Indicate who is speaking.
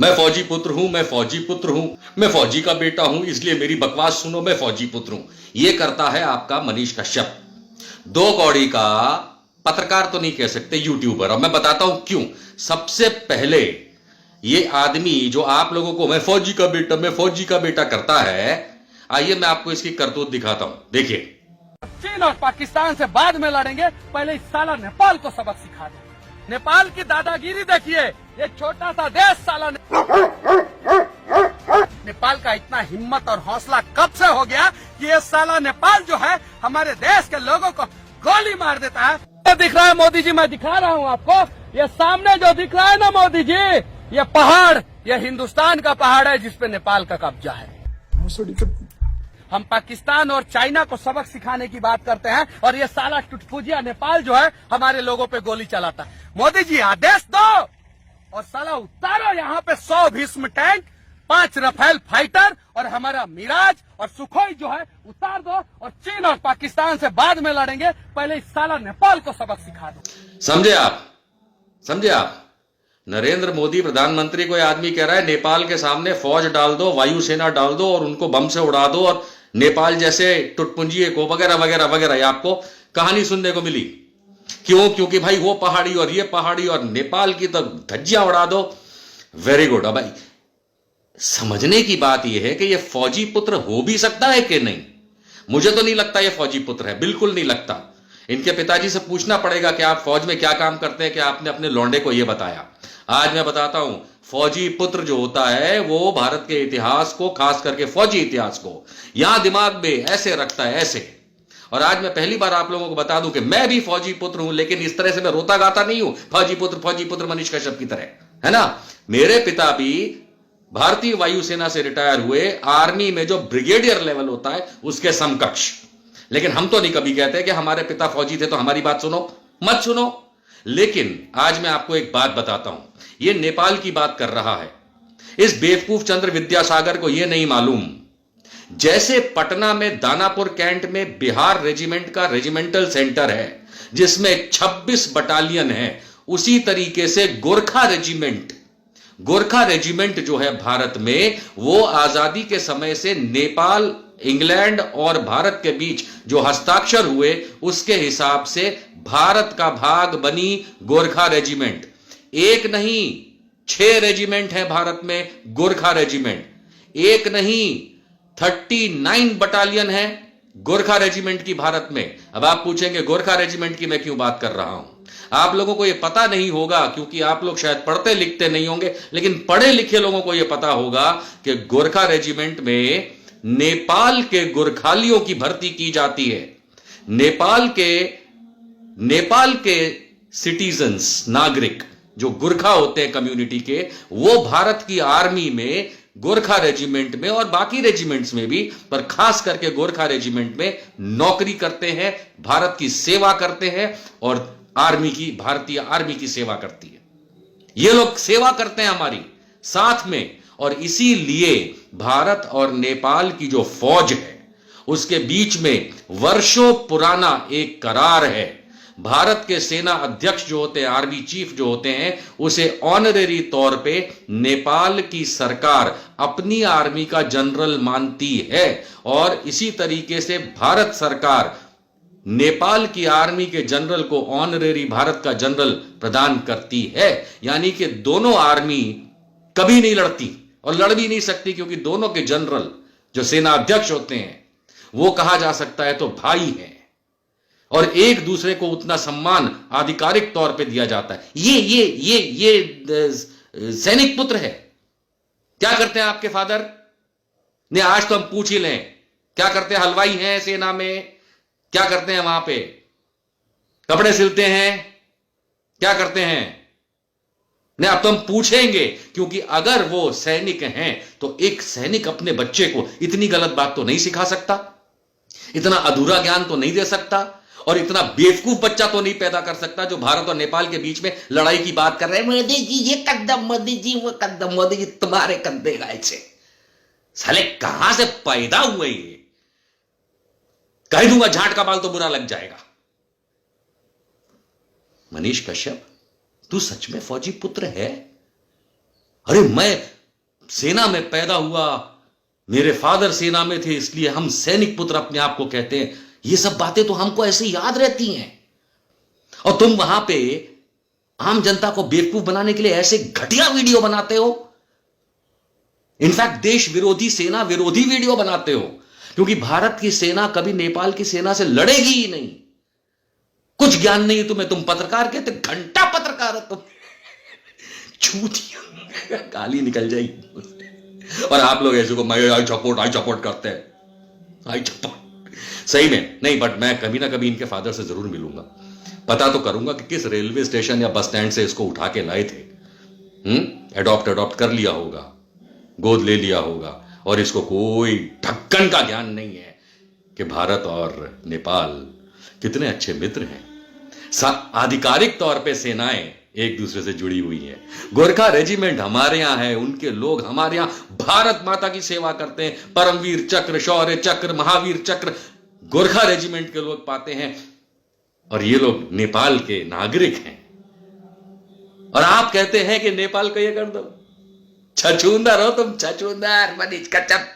Speaker 1: मैं फौजी पुत्र हूं, मैं फौजी पुत्र हूं, मैं फौजी का बेटा हूं, इसलिए मेरी बकवास सुनो, मैं फौजी पुत्र हूं। यह करता है आपका मनीष कश्यप, दो कौड़ी का पत्रकार तो नहीं कह सकते, यूट्यूबर। अब मैं बताता हूं क्यों। सबसे पहले ये आदमी जो आप लोगों को मैं फौजी का बेटा, मैं फौजी का बेटा करता है, आइए मैं आपको इसकी करतूत दिखाता हूं, देखिए।
Speaker 2: चीन और पाकिस्तान से बाद में लड़ेंगे, पहले इस साला नेपाल को सबक सिखा दो। नेपाल की दादागिरी देखिए, ये छोटा सा देश साला नेपाल का इतना हिम्मत और हौसला कब से हो गया कि ये साला नेपाल जो है हमारे देश के लोगों को गोली मार देता है। ये दिख रहा है मोदी जी, मैं दिखा रहा हूँ आपको, ये सामने जो दिख रहा है ना मोदी जी, ये पहाड़, ये हिंदुस्तान का पहाड़ है जिसपे नेपाल का कब्जा है। हम पाकिस्तान और चाइना को सबक सिखाने की बात करते हैं और ये साला टुटपुजिया नेपाल जो है हमारे लोगों पे गोली चलाता है। मोदी जी आदेश दो और साला उतारो यहाँ पे 100 भीष्म टैंक, 5 रफेल फाइटर और हमारा मिराज और सुखोई जो है उतार दो, और चीन और पाकिस्तान से बाद में लड़ेंगे, पहले इस साला नेपाल को सबक सिखा दो।
Speaker 1: समझे आप? समझे आप? नरेंद्र मोदी प्रधानमंत्री को यह आदमी कह रहा है नेपाल के सामने फौज डाल दो, वायुसेना डाल दो और उनको बम से उड़ा दो, और नेपाल जैसे टुटपुंजिए को वगैरह वगैरह वगैरह। ये आपको कहानी सुनने को मिली। क्यों? क्योंकि भाई वो पहाड़ी और ये पहाड़ी और नेपाल की तो धज्जियां उड़ा दो। Very good. अब भाई समझने की बात यह है कि ये फौजी पुत्र हो भी सकता है कि नहीं। मुझे तो नहीं लगता ये फौजी पुत्र है, बिल्कुल नहीं लगता। इनके पिताजी से पूछना पड़ेगा कि आप फौज में क्या काम करते हैं कि आपने अपने लौंडे को यह बताया। आज मैं बताता हूं, फौजी पुत्र जो होता है वो भारत के इतिहास को, खास करके फौजी इतिहास को, यहां दिमाग में ऐसे रखता है, ऐसे। और आज मैं पहली बार आप लोगों को बता दूं कि मैं भी फौजी पुत्र हूं, लेकिन इस तरह से मैं रोता गाता नहीं हूं फौजी पुत्र मनीष कश्यप की तरह, है ना। मेरे पिता भी भारतीय वायुसेना से रिटायर हुए, आर्मी में जो ब्रिगेडियर लेवल होता है उसके समकक्ष। लेकिन हम तो नहीं कभी कहते कि हमारे पिता फौजी थे तो हमारी बात सुनो, मत सुनो। लेकिन आज मैं आपको एक बात बताता हूं, यह नेपाल की बात कर रहा है। इस बेवकूफ चंद्र विद्यासागर को यह नहीं मालूम, जैसे पटना में दानापुर कैंट में बिहार रेजिमेंट का रेजिमेंटल सेंटर है जिसमें 26 बटालियन है, उसी तरीके से गोरखा रेजिमेंट जो है भारत में, वो आजादी के समय से नेपाल, इंग्लैंड और भारत के बीच जो हस्ताक्षर हुए उसके हिसाब से भारत का भाग बनी गोरखा रेजिमेंट। एक नहीं 6 रेजिमेंट है भारत में गोरखा रेजिमेंट। एक नहीं 39 बटालियन है गोरखा रेजिमेंट की भारत में। अब आप पूछेंगे गोरखा रेजिमेंट की मैं क्यों बात कर रहा हूं। आप लोगों को यह पता नहीं होगा क्योंकि आप लोग शायद पढ़ते लिखते नहीं होंगे, लेकिन पढ़े लिखे लोगों को यह पता होगा कि गोरखा रेजिमेंट में नेपाल के गोरखालियों की भर्ती की जाती है। नेपाल के सिटीजन्स, नागरिक जो गोरखा होते हैं कम्युनिटी के, वो भारत की आर्मी में, गोरखा रेजिमेंट में और बाकी रेजिमेंट्स में भी, पर खास करके गोरखा रेजिमेंट में नौकरी करते हैं, भारत की सेवा करते हैं, और भारतीय आर्मी की सेवा करती है। ये लोग सेवा करते हैं हमारी साथ में। और इसीलिए भारत और नेपाल की जो फौज है उसके बीच में वर्षों पुराना एक करार है। भारत के सेना अध्यक्ष जो होते हैं, आर्मी चीफ जो होते हैं, उसे ऑनरेरी तौर पे नेपाल की सरकार अपनी आर्मी का जनरल मानती है, और इसी तरीके से भारत सरकार नेपाल की आर्मी के जनरल को ऑनरेरी भारत का जनरल प्रदान करती है। यानी कि दोनों आर्मी कभी नहीं लड़ती और लड़ भी नहीं सकती, क्योंकि दोनों के जनरल जो सेना अध्यक्ष होते हैं वो कहा जा सकता है तो भाई हैं, और एक दूसरे को उतना सम्मान आधिकारिक तौर पे दिया जाता है। ये सैनिक पुत्र है। क्या करते हैं आपके फादर ने? आज तो हम पूछ ही लें, क्या करते हैं? हलवाई हैं सेना में, क्या करते हैं वहां पे? कपड़े सिलते हैं, क्या करते हैं? नहीं, अब तो हम पूछेंगे, क्योंकि अगर वो सैनिक हैं तो एक सैनिक अपने बच्चे को इतनी गलत बात तो नहीं सिखा सकता, इतना अधूरा ज्ञान तो नहीं दे सकता, और इतना बेवकूफ बच्चा तो नहीं पैदा कर सकता जो भारत और नेपाल के बीच में लड़ाई की बात कर रहे हैं। मोदी जी ये कदम, मोदी जी वो कदम, मोदी जी तुम्हारे कंधे गाय से। साले कहां से पैदा हुए ये? कह दूंगा झाट का बाल तो बुरा लग जाएगा। मनीष कश्यप, तू सच में फौजी पुत्र है? अरे मैं सेना में पैदा हुआ, मेरे फादर सेना में थे इसलिए हम सैनिक पुत्र अपने आप को कहते हैं, ये सब बातें तो हमको ऐसे याद रहती हैं। और तुम वहां पे आम जनता को बेवकूफ बनाने के लिए ऐसे घटिया वीडियो बनाते हो, इनफैक्ट देश विरोधी, सेना विरोधी वीडियो बनाते हो, क्योंकि भारत की सेना कभी नेपाल की सेना से लड़ेगी ही नहीं। कुछ ज्ञान नहीं तुम्हें, तुम पत्रकार कहते, घंटा पत्रकार हो तुम, चूतिया, गाली निकल जाएगी। और आप लोग ऐसे को आई सपोर्ट करते हैं, आई सपोर्ट। सही में नहीं, बट मैं कभी ना कभी इनके फादर से जरूर मिलूंगा, पता तो करूंगा कि किस रेलवे स्टेशन या बस स्टैंड से इसको उठा के लाए थे। एडॉप्ट कर लिया होगा, गोद ले लिया होगा, और इसको कोई ढक्कन का ज्ञान नहीं है कि भारत और नेपाल कितने अच्छे मित्र हैं। आधिकारिक तौर पे सेनाएं एक दूसरे से जुड़ी हुई हैं। गोरखा रेजिमेंट हमारे यहां है, उनके लोग हमारे यहां भारत माता की सेवा करते हैं। परमवीर चक्र, शौर्य चक्र, महावीर चक्र गोरखा रेजिमेंट के लोग पाते हैं, और ये लोग नेपाल के नागरिक हैं। और आप कहते हैं कि नेपाल को ये कर दो। छछूंदर हो तुम, छछूंदर, मनीष कच्छप।